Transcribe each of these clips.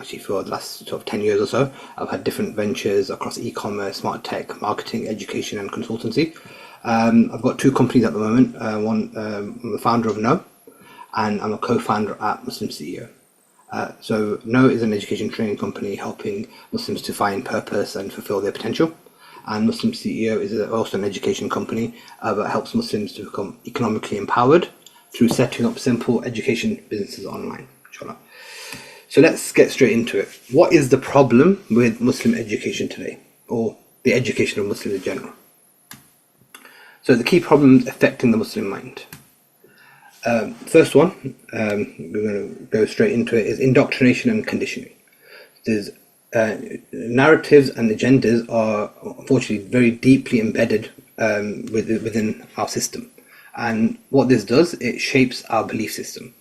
actually for the last sort of 10 years or so. I've had different ventures across e-commerce, smart tech, marketing, education, and consultancy. I've got two companies at the moment. I'm the founder of No, and I'm a co-founder at Muslim CEO. So No is an education training company helping Muslims to find purpose and fulfill their potential. And Muslim CEO is also an education company that helps Muslims to become economically empowered through setting up simple education businesses online. Inshallah. So let's get straight into it. What is the problem with Muslim education today, or the education of Muslims in general? So the key problems affecting the Muslim mind. First one, we're going to go straight into it, is indoctrination and conditioning. There's narratives and agendas are unfortunately very deeply embedded within our system. And what this does, it shapes our belief system.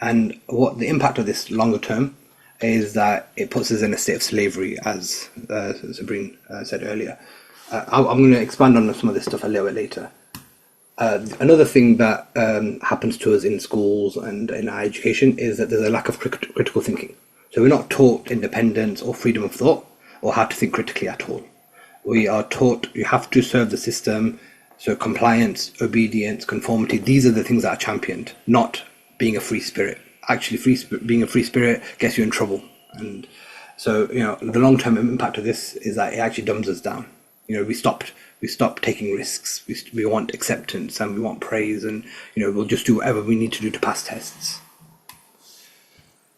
And what the impact of this longer term is that it puts us in a state of slavery, as Sabrine said earlier. I'm going to expand on some of this stuff a little bit later. Another thing that happens to us in schools and in our education is that there's a lack of critical thinking. So we're not taught independence or freedom of thought or how to think critically at all. We are taught you have to serve the system. So compliance, obedience, conformity, these are the things that are championed, not being a free spirit. Actually, being a free spirit gets you in trouble. And so, the long-term impact of this is that it actually dumbs us down. We stop taking risks. We want acceptance and we want praise, and we'll just do whatever we need to do to pass tests.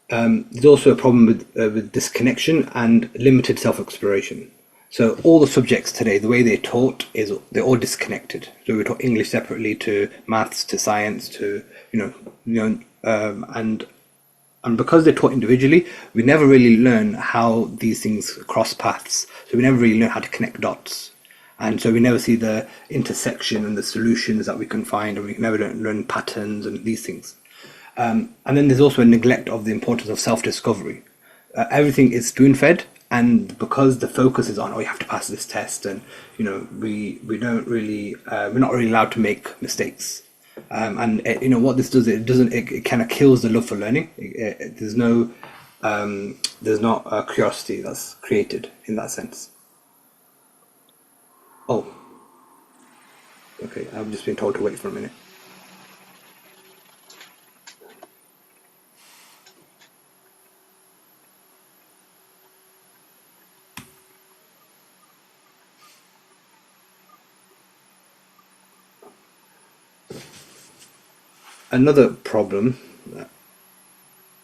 There's also a problem with disconnection and limited self-exploration. So all the subjects today, the way they're taught is they're all disconnected. So we're taught English separately to maths to science to and because they're taught individually, we never really learn how these things cross paths. So we never really learn how to connect dots, and so we never see the intersection and the solutions that we can find, and we never learn patterns and these things. And then there's also a neglect of the importance of self-discovery. Everything is spoon-fed. And because the focus is on, you have to pass this test, and we don't really we're not really allowed to make mistakes. And what this does, it kind of kills the love for learning. There's not a curiosity that's created in that sense. Oh, okay. I've just been told to wait for a minute. Another problem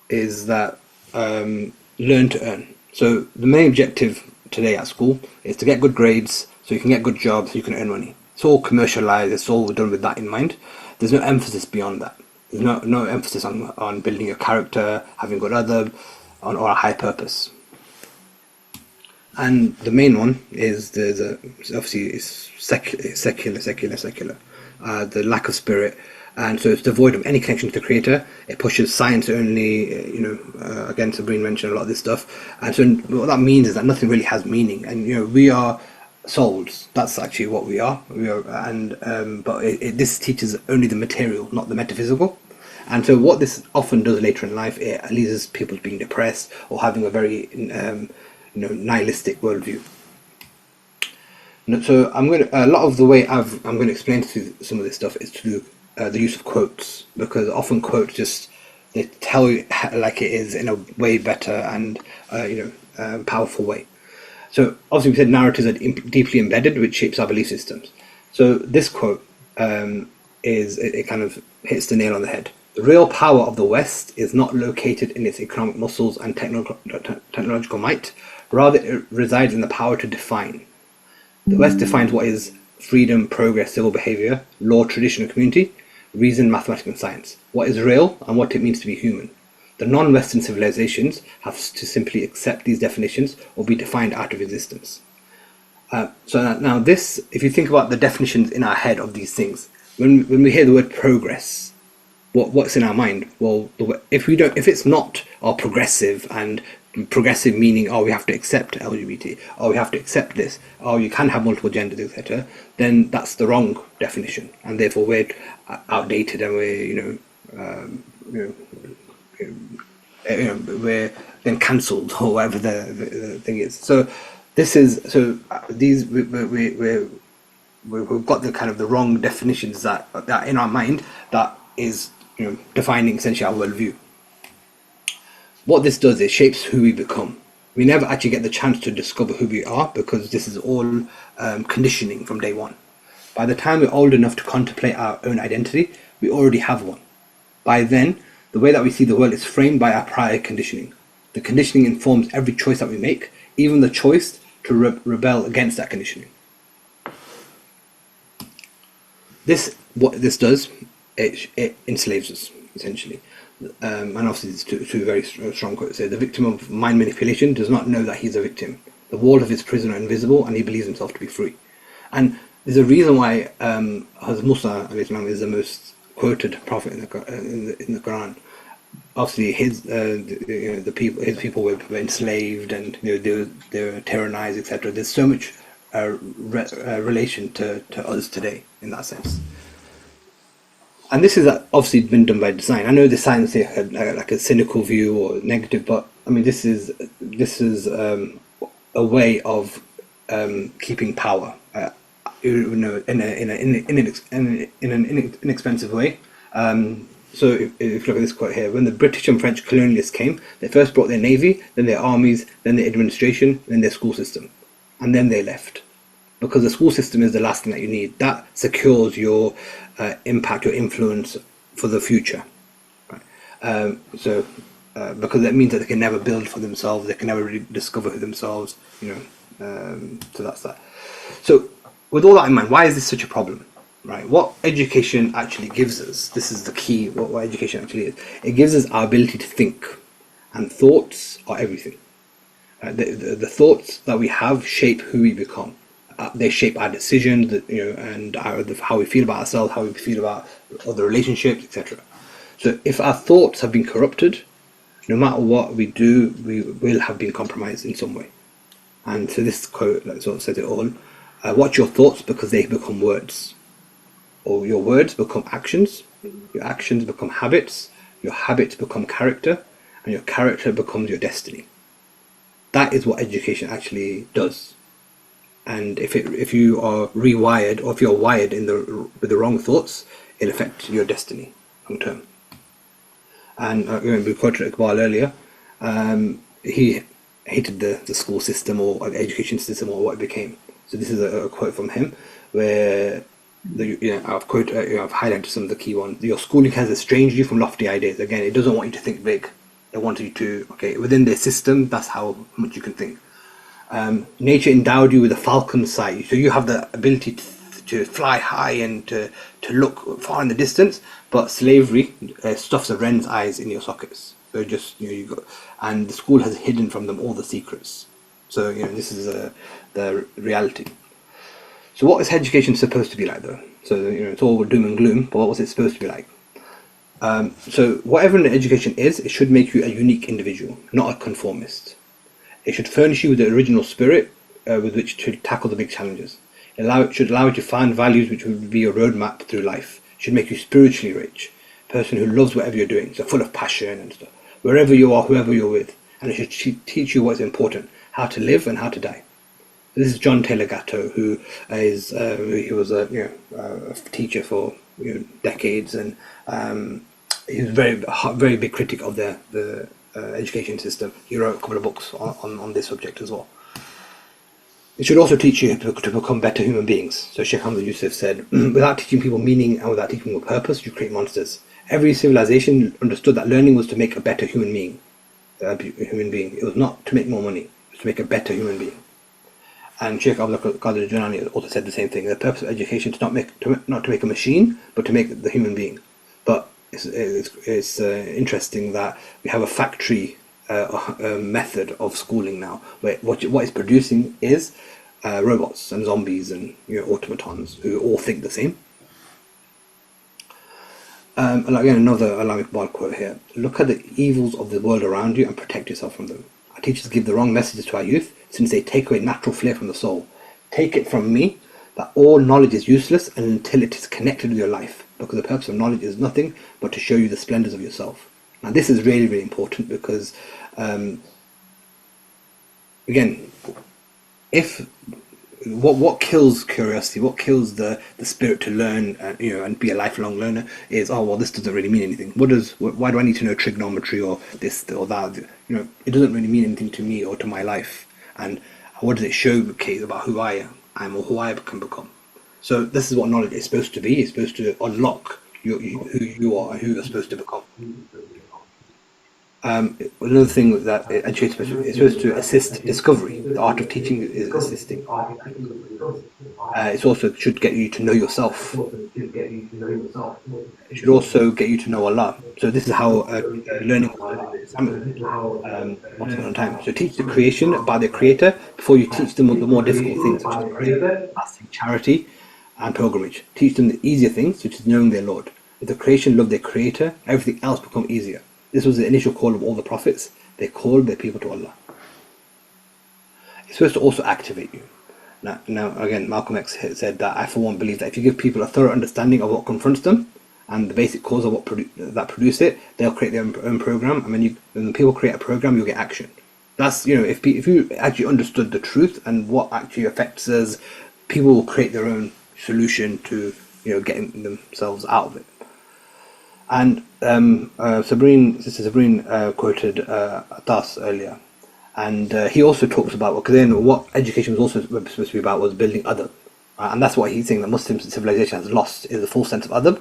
is that learn to earn. So the main objective today at school is to get good grades so you can get good jobs, so you can earn money. It's all commercialized, it's all done with that in mind. There's no emphasis beyond that. There's no emphasis on building your character, having good adab, or a high purpose. And the main one is obviously it's secular. The lack of spirit. And so it's devoid of any connection to the creator. It pushes science only, again, Sabrine mentioned a lot of this stuff. And so what that means is that nothing really has meaning. And, we are souls. That's actually what we are. But this teaches only the material, not the metaphysical. And so what this often does later in life, it leads people to being depressed or having a very, nihilistic worldview. So a lot of the way I'm going to explain some of this stuff is through the use of quotes, because often quotes they tell you like it is in a way better and powerful way. So obviously we said narratives are deeply embedded, which shapes our belief systems. So this quote it kind of hits the nail on the head. The real power of the West is not located in its economic muscles and technological might. Rather, it resides in the power to define. The West defines what is freedom, progress, civil behavior, law, tradition, and community, reason, mathematics, and science. What is real and what it means to be human. The non-Western civilizations have to simply accept these definitions or be defined out of existence. So now this, if you think about the definitions in our head of these things, when we hear the word progress, what's in our mind? Well, if it's not progressive, and progressive meaning, we have to accept LGBT, we have to accept this, you can have multiple genders, etc., then that's the wrong definition, and therefore we're outdated and we're we're then cancelled or whatever the thing is. So this is so these we've got the kind of the wrong definitions that in our mind that is defining essentially our worldview. What this does is shapes who we become. We never actually get the chance to discover who we are because this is all conditioning from day one. By the time we're old enough to contemplate our own identity, we already have one. By then, the way that we see the world is framed by our prior conditioning. The conditioning informs every choice that we make, even the choice to rebel against that conditioning. What this does, it enslaves us, essentially. And obviously there's two very strong quotes here. The victim of mind manipulation does not know that he's a victim. The walls of his prison are invisible and he believes himself to be free. And there's a reason why Hazrat Musa is the most quoted prophet in the Quran. Obviously his people were enslaved and they were tyrannized, etc. There's so much relation to us today in that sense. And this is obviously been done by design. I know the science here had like a cynical view or negative, but I mean this is a way of keeping power, in an inexpensive way. So if you look at this quote here, when the British and French colonialists came, they first brought their navy, then their armies, then their administration, then their school system, and then they left. Because the school system is the last thing that you need. That secures your impact, your influence for the future. Right? Because that means that they can never build for themselves, they can never really discover themselves. So that's that. So with all that in mind, why is this such a problem? Right? What education actually gives us, this is the key. What education actually is, it gives us our ability to think, and thoughts are everything. The thoughts that we have shape who we become. They shape our decisions, and how we feel about ourselves, how we feel about other relationships, etc. So if our thoughts have been corrupted, no matter what we do, we will have been compromised in some way. And so this quote sort of says it all. Watch your thoughts because they become words. Or your words become actions, your actions become habits, your habits become character, and your character becomes your destiny. That is what education actually does. And if you are rewired, or if you're wired with the wrong thoughts, it'll affect your destiny long term. And we quoted Iqbal earlier. He hated the school system or the education system or what it became. So this is a quote from him, where I've highlighted some of the key ones. Your schooling has estranged you from lofty ideas. Again, it doesn't want you to think big. It wants you to within their system. That's how much you can think. Nature endowed you with a falcon sight, so you have the ability to fly high and to look far in the distance. But slavery stuffs a wren's eyes in your sockets. So just and the school has hidden from them all the secrets. So this is the reality. So what is education supposed to be like, though? So it's all doom and gloom, but what was it supposed to be like? So whatever an education is, it should make you a unique individual, not a conformist. It should furnish you with the original spirit with which to tackle the big challenges. It should allow you to find values which would be your roadmap through life. It should make you spiritually rich, a person who loves whatever you're doing, so full of passion and stuff, wherever you are, whoever you're with. And it should teach you what's important, how to live and how to die. This is John Taylor Gatto, who is he was a teacher for decades, and he was very big critic of the education system. He wrote a couple of books on this subject as well. It should also teach you to become better human beings. So Sheikh Hamza Yusuf said, without teaching people meaning and without teaching people purpose, you create monsters. Every civilization understood that learning was to make a better human being. It was not to make more money. It was to make a better human being. And Sheikh Abdul Qadir Jilani also said the same thing. The purpose of education is not to make a machine, but to make the human being. But it's interesting that we have a factory method of schooling now, where what it's producing is robots and zombies and automatons who all think the same. And again, another Allama Iqbal quote here. Look at the evils of the world around you and protect yourself from them. Our teachers give the wrong messages to our youth, since they take away natural flair from the soul. Take it from me that all knowledge is useless until it is connected with your life, because the purpose of knowledge is nothing but to show you the splendors of yourself. Now, this is really, really important because, again, if what kills curiosity, what kills the spirit to learn, and be a lifelong learner is, oh well, this doesn't really mean anything. Why do I need to know trigonometry or this or that? It doesn't really mean anything to me or to my life. And what does it showcase about who I am or who I can become? So this is what knowledge is supposed to be. It's supposed to unlock who you are and who you're supposed to become. Another thing that education is supposed to assist discovery. The art of teaching is assisting. It also should get you to know yourself. It should also get you to know Allah. So this is how learning was done in Islam, once upon a time. So teach the creation by the Creator before you teach them the more difficult things, such as prayer, fasting, charity, and pilgrimage. Teach them the easier things, such as knowing their Lord. If the creation loved their Creator, everything else becomes easier. This was the initial call of all the prophets. They called their people to Allah. It's supposed to also activate you. Now again, Malcolm X said that I, for one, believe that if you give people a thorough understanding of what confronts them and the basic cause of what that produce it, they'll create their own program. And when people create a program, you'll get action. That's, if you actually understood the truth and what actually affects us, people will create their own solution to getting themselves out of it. And Sister Sabrine quoted Atas earlier, and he also talks about, because then what education was also supposed to be about was building adab, and that's what he's saying that Muslim civilization has lost, is the full sense of adab.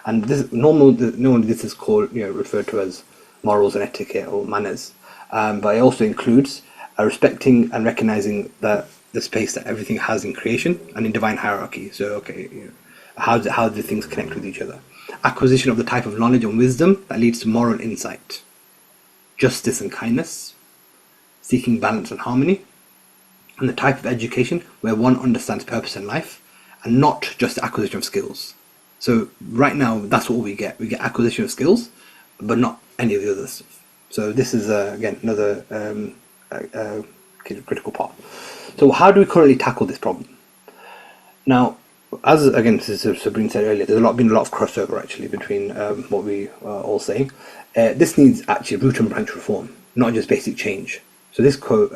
And normally this is called, referred to as morals and etiquette or manners, but it also includes respecting and recognizing the space that everything has in creation and in divine hierarchy. So how do things connect with each other? Acquisition of the type of knowledge and wisdom that leads to moral insight, justice and kindness, seeking balance and harmony, and the type of education where one understands purpose in life and not just the acquisition of skills. So right now, that's what we get. We get acquisition of skills, but not any of the other stuff. So this is, again, another critical part. So how do we currently tackle this problem? Now, as again, Sabrine said earlier, there's been a lot of crossover actually between what we are all saying. This needs actually root and branch reform, not just basic change. So this quote,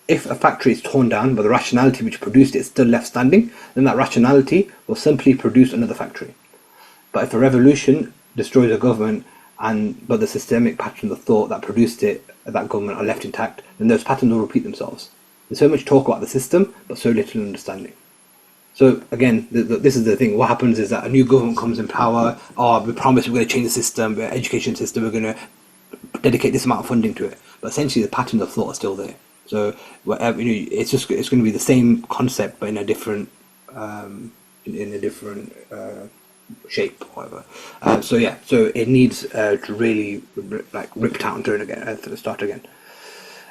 if a factory is torn down but the rationality which produced it is still left standing, then that rationality will simply produce another factory. But if a revolution destroys a government but the systemic patterns of thought that produced that government are left intact, then those patterns will repeat themselves. There's so much talk about the system, but so little understanding. So again, this is the thing. What happens is that a new government comes in power. Oh, we promise we're going to change the system, the education system. We're going to dedicate this amount of funding to it. But essentially, the patterns of thought are still there. So whatever, it's going to be the same concept, but in a different shape, or whatever. So it needs to really ripped out and turn again, start again.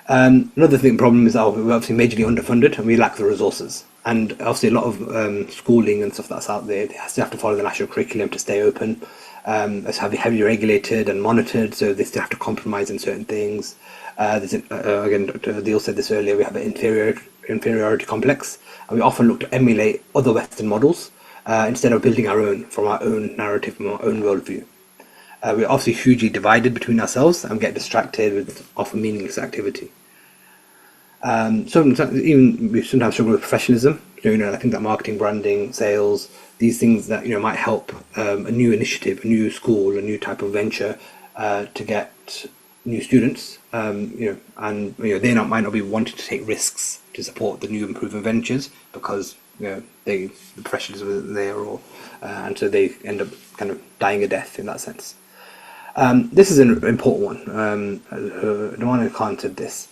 Another problem is that we're obviously majorly underfunded and we lack the resources. And obviously a lot of schooling and stuff that's out there, they still have to follow the national curriculum to stay open. It's heavily regulated and monitored, so they still have to compromise in certain things. Again, Dr. Adil said this earlier, we have an inferiority complex, and we often look to emulate other Western models instead of building our own, from our own narrative, from our own worldview. We're obviously hugely divided between ourselves and get distracted with often meaningless activity. We sometimes struggle with professionalism. I think that marketing, branding, sales, these things that might help a new initiative, a new school, a new type of venture to get new students. They might not be wanting to take risks to support the new improving ventures because the professionalism isn't there, and so they end up kind of dying a death in that sense. This is an important one. Noman Khan said this.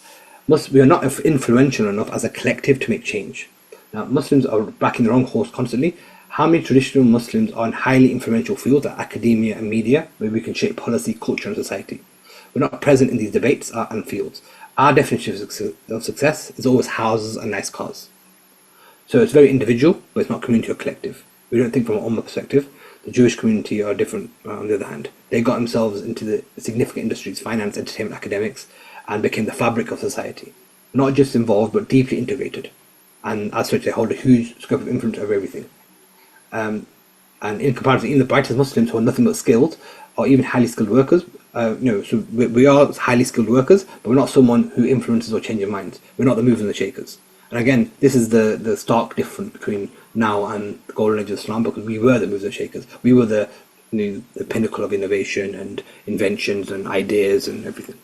We are not influential enough as a collective to make change. Now, Muslims are backing their own horse constantly. How many traditional Muslims are in highly influential fields like academia and media, where we can shape policy, culture, and society? We're not present in these debates and fields. Our definition of success is always houses and nice cars. So it's very individual, but it's not community or collective. We don't think from an Ummah perspective. The Jewish community are different, on the other hand. They got themselves into the significant industries, finance, entertainment, academics, and became the fabric of society. Not just involved, but deeply integrated. And as such, they hold a huge scope of influence over everything. And in comparison, even the brightest Muslims who are nothing but skilled, or even highly skilled workers, So we are highly skilled workers, but we're not someone who influences or changes minds. We're not the movers and the shakers. And again, this is the stark difference between now and the golden age of Islam, because we were the movers and shakers. We were the pinnacle of innovation and inventions and ideas and everything.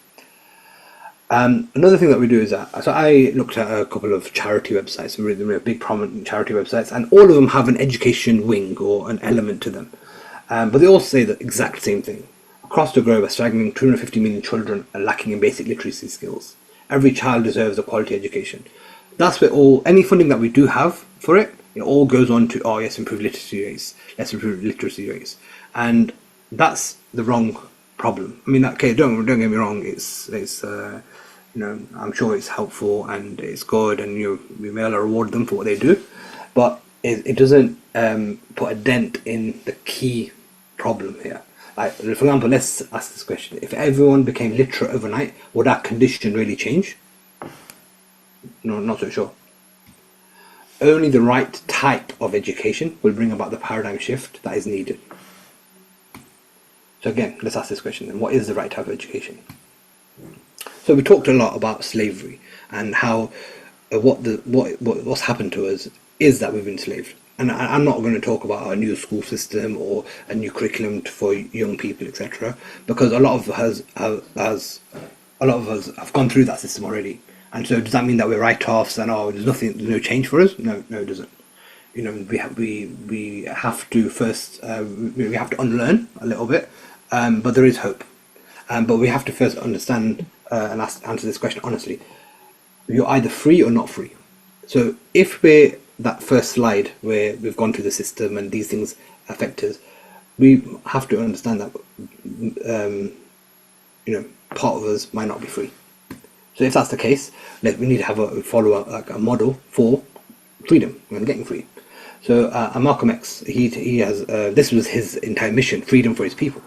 Another thing that we do is that, so I looked at a couple of charity websites, really big prominent charity websites, and all of them have an education wing or an element to them. But they all say the exact same thing. Across the globe, a staggering 250 million children are lacking in basic literacy skills. Every child deserves a quality education. That's where any funding that we do have for it, it all goes on to, oh yes, improve literacy rates, let's improve literacy rates. And that's the wrong problem. I mean, okay, don't get me wrong, it's I'm sure it's helpful and it's good, and we may reward them for what they do, but it doesn't put a dent in the key problem here. Like, for example, let's ask this question: if everyone became literate overnight, would our condition really change? No, not so sure. Only the right type of education will bring about the paradigm shift that is needed. So again, let's ask this question then: what is the right type of education? So we talked a lot about slavery and how what's happened to us is that we've been enslaved. And I'm not going to talk about a new school system or a new curriculum for young people, etc., because a lot of us have gone through that system already. And so does that mean that we're write-offs and there's no change for us? No, it doesn't. We have to first we have to unlearn a little bit, but there is hope. But we have to first understand and answer this question honestly. You're either free or not free. So if we're that first slide where we've gone through the system and these things affect us, we have to understand that part of us might not be free. So if that's the case, we need to have a model for freedom and getting free. So Malcolm X, he has this was his entire mission: freedom for his people,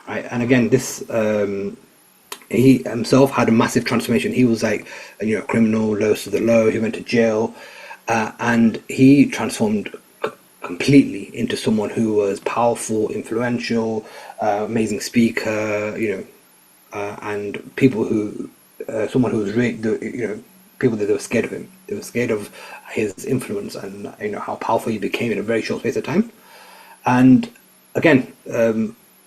right? And again, this he himself had a massive transformation. He was like a criminal, lowest of the low. He went to jail, and he transformed completely into someone who was powerful, influential, amazing speaker, and people who someone who was really, people that were scared of him. They were scared of his influence and how powerful he became in a very short space of time. And again,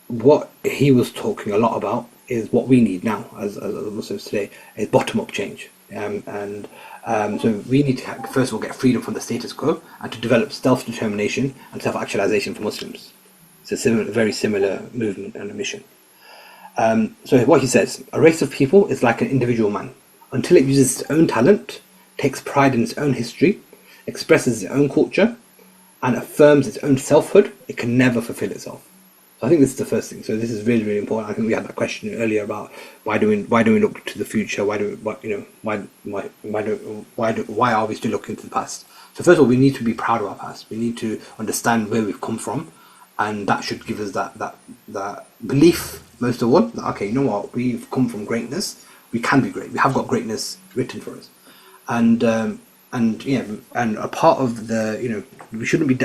what he was talking a lot about is what we need now as Muslims today, is bottom-up change. So we need to first of all get freedom from the status quo and to develop self-determination and self-actualization for Muslims. It's a very similar movement and a mission. So what he says: a race of people is like an individual man. Until it uses its own talent, takes pride in its own history, expresses its own culture, and affirms its own selfhood, it can never fulfill itself. So I think this is the first thing. So this is really, really important. I think we had that question earlier about why do we look to the future? Why are we still looking to the past? So first of all, we need to be proud of our past. We need to understand where we've come from, and that should give us that belief most of all. That, okay, you know what? We've come from greatness. We can be great. We have got greatness written for us, and a part of we shouldn't be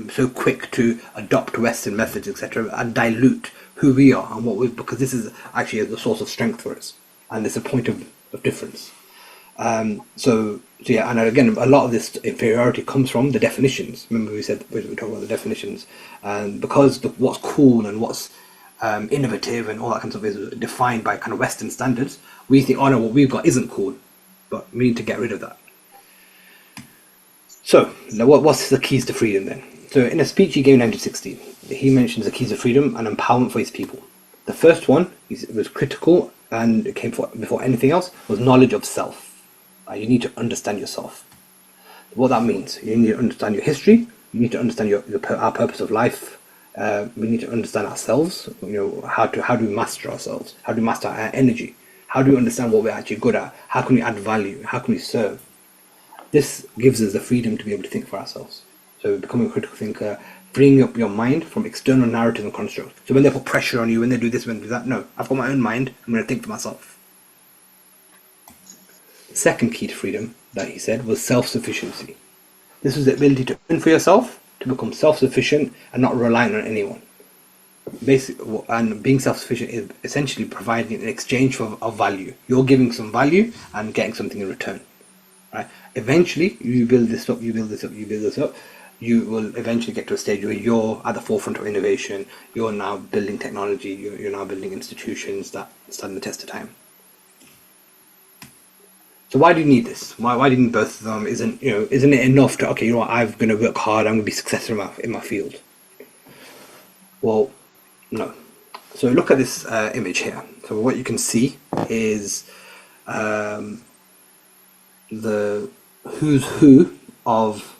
so quick to adopt Western methods, etc., and dilute who we are and what we, because this is actually the source of strength for us, and it's a point of difference. And again, a lot of this inferiority comes from the definitions. Remember we talked about the definitions, and because what's cool and what's innovative and all that kind of stuff is defined by kind of Western standards, we think, oh no, what we've got isn't cool, but we need to get rid of that. So, what's the keys to freedom then? So, in a speech he gave in 1960, he mentions the keys of freedom and empowerment for his people. The first one was critical, and it came before anything else, was knowledge of self. You need to understand yourself. What that means: you need to understand your history. You need to understand our purpose of life. We need to understand ourselves. How do we master ourselves? How do we master our energy? How do we understand what we're actually good at? How can we add value? How can we serve? This gives us the freedom to be able to think for ourselves. So becoming a critical thinker, freeing up your mind from external narrative and constructs. So when they put pressure on you, when they do this, when they do that, no, I've got my own mind, I'm going to think for myself. The second key to freedom that he said was self-sufficiency. This was the ability to earn for yourself, to become self-sufficient and not reliant on anyone. and being self-sufficient is essentially providing an exchange of value. You're giving some value and getting something in return, right? Eventually, you build this up, you build this up, you build this up. You will eventually get to a stage where you're at the forefront of innovation. You're now building technology. You're now building institutions that stand the test of time. So why do you need this? Why do you need both of them? Isn't it enough to, okay, you know what, I'm going to work hard. I'm going to be successful in my field. Well, no. So look at this image here. So what you can see is the who's who of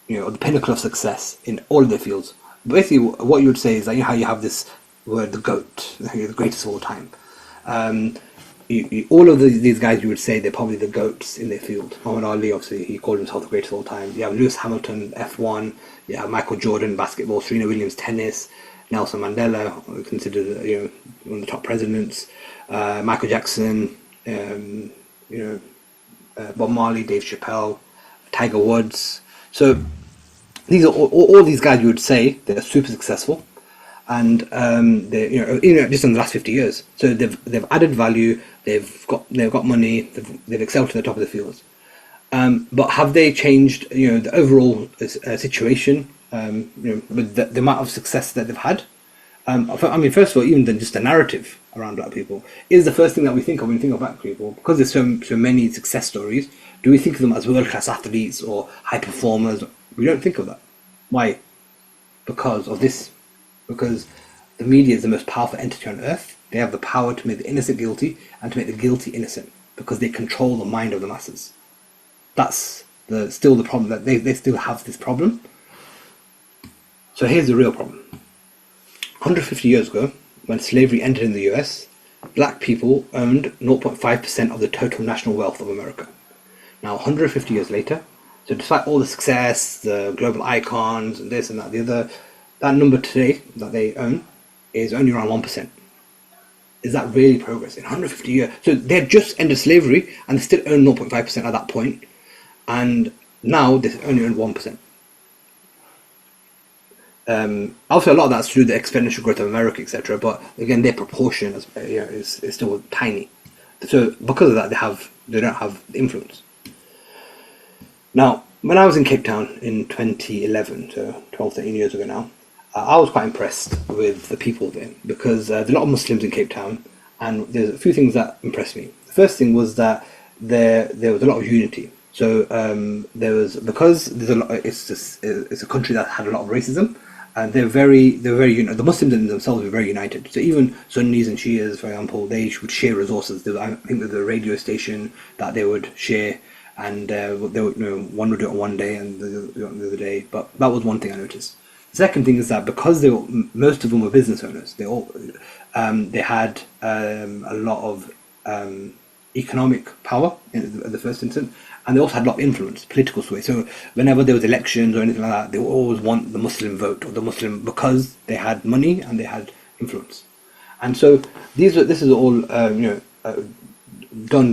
the pinnacle of success in all of their fields. Basically, what you would say is that how you have this word, the GOAT, the greatest of all time. All of these guys, you would say they're probably the GOATs in their field. Muhammad Ali, obviously, he called himself the greatest of all time. You have Lewis Hamilton, F1. You have Michael Jordan, basketball. Serena Williams, tennis. Nelson Mandela, considered one of the top presidents. Michael Jackson, Bob Marley, Dave Chappelle, Tiger Woods. So these are all these guys. You would say they're super successful, and they're just in the last 50 years. So they've added value. They've got money. They've excelled to the top of the fields. But have they changed the overall situation? With the amount of success that they've had. I mean, first of all, even just the narrative around black people is the first thing that we think of when we think of black people, because there's so many success stories. Do we think of them as world-class athletes or high performers? We don't think of that. Why? Because of this. Because the media is the most powerful entity on earth. They have the power to make the innocent guilty and to make the guilty innocent, because they control the mind of the masses. That's still the problem, that they still have this problem. So here's the real problem. 150 years ago, when slavery ended in the US, black people owned 0.5% of the total national wealth of America. Now, 150 years later, so despite all the success, the global icons, and this and that, the other, that number today that they own is only around 1%. Is that really progress in 150 years? So they had just ended slavery and they still own 0.5% at that point, and now they only own 1%. Also, a lot of that's through the exponential growth of America, etc. But again, their proportion is still tiny. So because of that, they don't have the influence. Now, when I was in Cape Town in 2011, so 12, 13 years ago now, I was quite impressed with the people there, because there are a lot of Muslims in Cape Town, and there's a few things that impressed me. The first thing was that there was a lot of unity. So it's a country that had a lot of racism. And they're very the Muslims in themselves were very united. So even Sunnis and Shias, for example, they would share resources. I think there's a radio station that they would share, and one would do it on one day and the other day. But that was one thing I noticed. The second thing is that because most of them were business owners, they had a lot of economic power in the first instance. And they also had a lot of influence, political sway. So whenever there was elections or anything like that, they would always want the Muslim vote or the Muslim, because they had money and they had influence. And so this is all done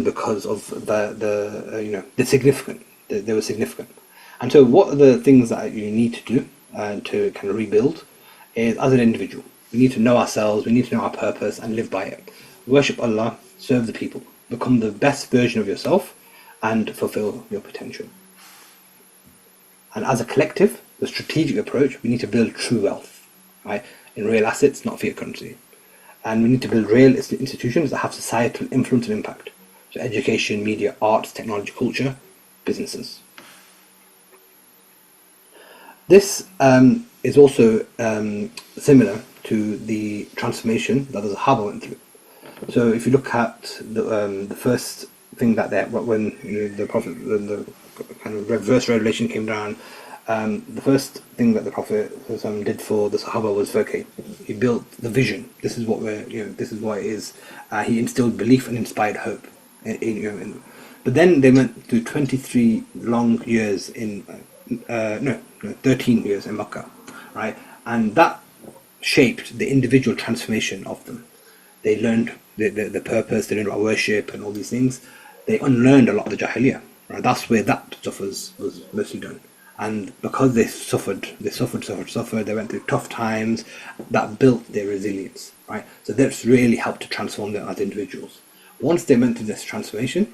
because of the significant. They were significant. And so what are the things that you need to do to kind of rebuild? Is, as an individual, we need to know ourselves. We need to know our purpose and live by it. Worship Allah, serve the people, become the best version of yourself, and fulfill your potential. And as a collective, the strategic approach, we need to build true wealth, right? In real assets, not fiat currency. And we need to build real institutions that have societal influence and impact. So education, media, arts, technology, culture, businesses. This is also similar to the transformation that the Sahaba went through. So if you look at the first thing that when the Prophet, the kind of reverse revelation came down, the first thing that the Prophet did for the Sahaba was, okay, he built the vision. This is what this is what it is. He instilled belief and inspired hope. But then they went through 23 long years 13 years in Makkah, right? And that shaped the individual transformation of them. They learned the purpose, they learned about worship and all these things. They unlearned a lot of the Jahiliyyah, right? That's where that stuff was mostly done. And because suffered, they went through tough times, that built their resilience, right? So that's really helped to transform them as individuals. Once they went through this transformation,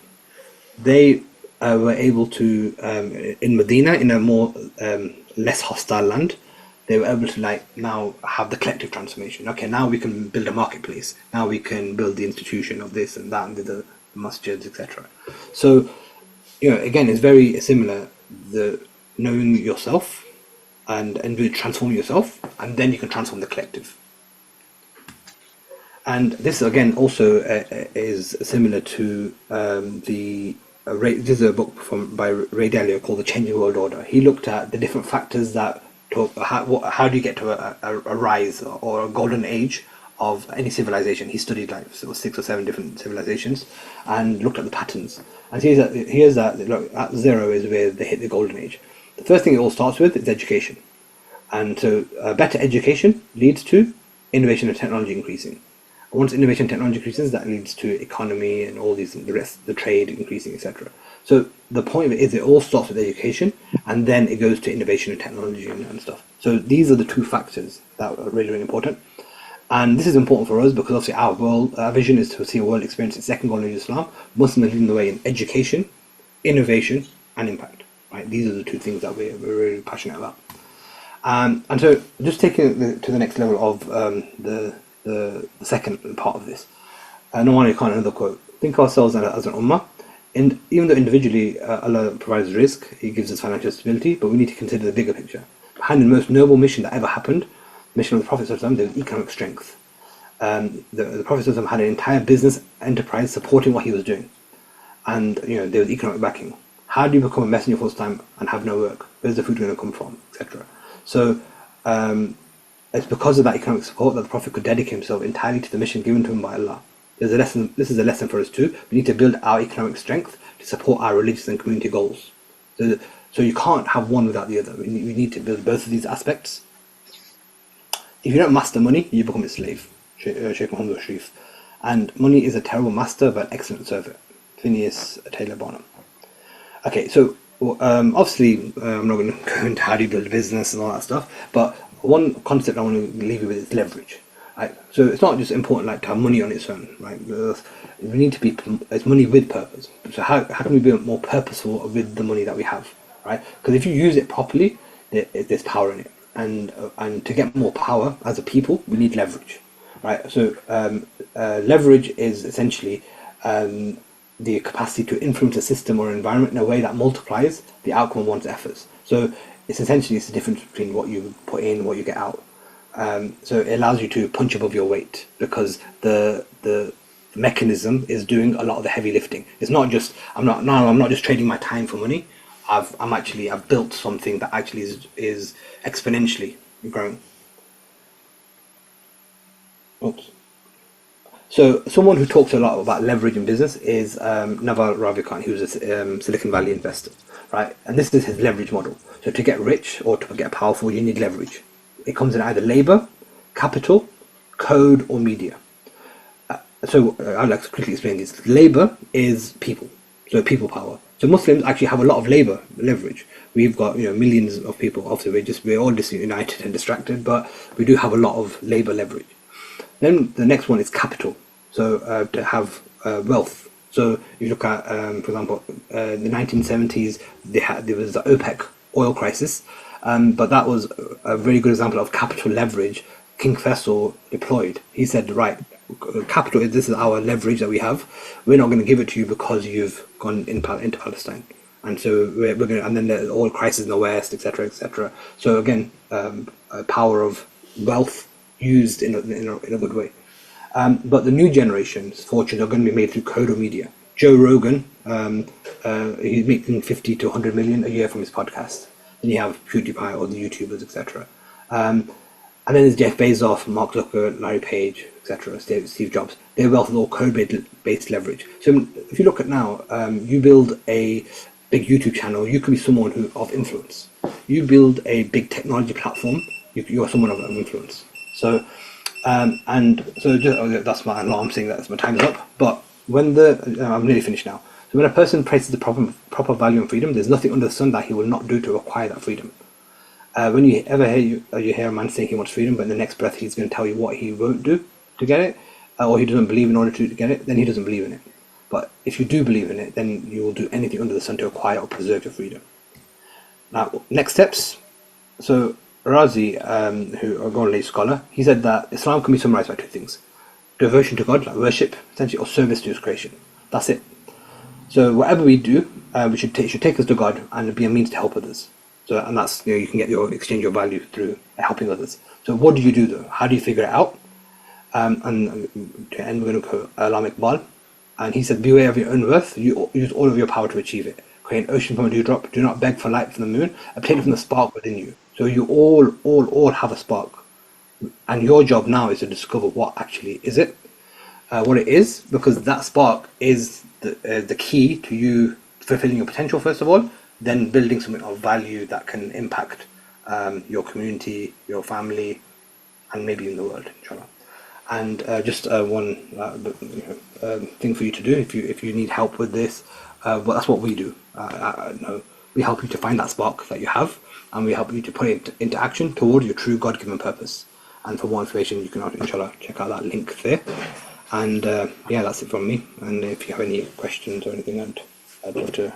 they were able to, in Medina, in a more less hostile land, they were able to like now have the collective transformation. Okay, now we can build a marketplace. Now we can build the institution of this and that, and the masjids, etc. So, again, it's very similar. The knowing yourself and really transform yourself, and then you can transform the collective. And this again also is similar to this is a book by Ray Dalio called The Changing World Order. He looked at the different factors that talk how do you get to a rise or a golden age of any civilization. He studied like 6 or 7 different civilizations and looked at the patterns. And here's that look, at 0 is where they hit the golden age. The first thing it all starts with is education. And so better education leads to innovation and technology increasing. Once innovation and technology increases, that leads to economy and all these, the rest, the trade increasing, etc. So the point of it is it all starts with education, and then it goes to innovation and technology and stuff. So these are the 2 factors that are really, really important. And this is important for us because obviously our vision is to see a world experiencing second golden age of Islam. Muslims are leading the way in education, innovation, and impact. Right? These are the 2 things that we're really passionate about. And so, just taking it to the next level of the second part of this, I don't want to kind of another quote. Think of ourselves as an ummah, and even though individually Allah provides risk, He gives us financial stability, but we need to consider the bigger picture. Behind the most noble mission that ever happened, the mission of the Prophet ﷺ, there was economic strength. The Prophet ﷺ had an entire business enterprise supporting what he was doing, and there was economic backing. How do you become a messenger for time and have no work? Where's the food going to come from, etc. So it's because of that economic support that the Prophet could dedicate himself entirely to the mission given to him by Allah. There's a lesson. This is a lesson for us too. We need to build our economic strength to support our religious and community goals. So you can't have one without the other. We need to build both of these aspects. If you don't master money, you become its slave. Sheikh Muhammad Sharif. And money is a terrible master but excellent servant. Phineas Taylor Bonham. Okay, so obviously I'm not going to go into how do you build a business and all that stuff, but one concept I want to leave you with is leverage. Right? So it's not just important like to have money on its own, right? We need to be, it's money with purpose. So how can we be more purposeful with the money that we have, right? Because if you use it properly, there's power in it, and to get more power as a people, we need leverage, right? So leverage is essentially the capacity to influence a system or environment in a way that multiplies the outcome of one's efforts. So it's the difference between what you put in and what you get out. So it allows you to punch above your weight because the mechanism is doing a lot of the heavy lifting. It's not just I'm not just trading my time for money. I've built something that actually is exponentially growing. Oops. So someone who talks a lot about leverage in business is Naval Ravikant, who's a Silicon Valley investor, right? And this is his leverage model. So to get rich or to get powerful, you need leverage. It comes in either labor, capital, code, or media. I'd like to quickly explain this. Labor is people, so people power. So Muslims actually have a lot of labor leverage. We've got millions of people. Obviously, we're all disunited and distracted, but we do have a lot of labor leverage. Then the next one is capital. So to have wealth. So you look at, for example, the 1970s, there was the OPEC oil crisis, but that was a very good example of capital leverage King Faisal deployed. He said, right, capital, this is our leverage that we have. We're not going to give it to you because you've gone into Palestine. And so we're going to, and then the oil crisis in the West, etc., etc. So again, power of wealth used in a good way. But the new generation's fortunes are going to be made through code or media. Joe Rogan, he's making 50 to 100 million a year from his podcast. Then you have PewDiePie or the YouTubers, etc. And then there's Jeff Bezos, Mark Zuckerberg, Larry Page, etc., Steve Jobs. Their wealth is all code-based leverage. So if you look at now, you build a big YouTube channel, you could be someone of influence. You build a big technology platform, you are someone of influence. So, that's my alarm saying that my time's up. But I'm nearly finished now. So when a person places the proper value on freedom, there's nothing under the sun that he will not do to acquire that freedom. When you ever you hear a man saying he wants freedom, but in the next breath he's going to tell you what he won't do to get it, or he doesn't believe in order to get it, then he doesn't believe in it. But if you do believe in it, then you will do anything under the sun to acquire or preserve your freedom. Now, next steps. So Razi, who a Golden Age scholar, he said that Islam can be summarized by two things: devotion to God, like worship, essentially, or service to His creation. That's it. So whatever we do, we should take us to God and be a means to help others. So, and that's, you can get your exchange your value through helping others. So what do you do though? How do you figure it out? And to end, we're going to quote Alam Iqbal, and he said, "Beware of your own worth. You use all of your power to achieve it. Create an ocean from a dewdrop. Do not beg for light from the moon. Obtain it from the spark within you." So you all have a spark, and your job now is to discover what actually is it, what it is, because that spark is the key to you fulfilling your potential first of all, then building something of value that can impact your community, your family, and maybe in the world, inshallah. And just one thing for you to do if you need help with this, but that's what we do. No, we help you to find that spark that you have, and we help you to put it into action towards your true God-given purpose. And for more information, you can, inshallah, check out that link there. And yeah, that's it from me. And if you have any questions or anything, I'd love to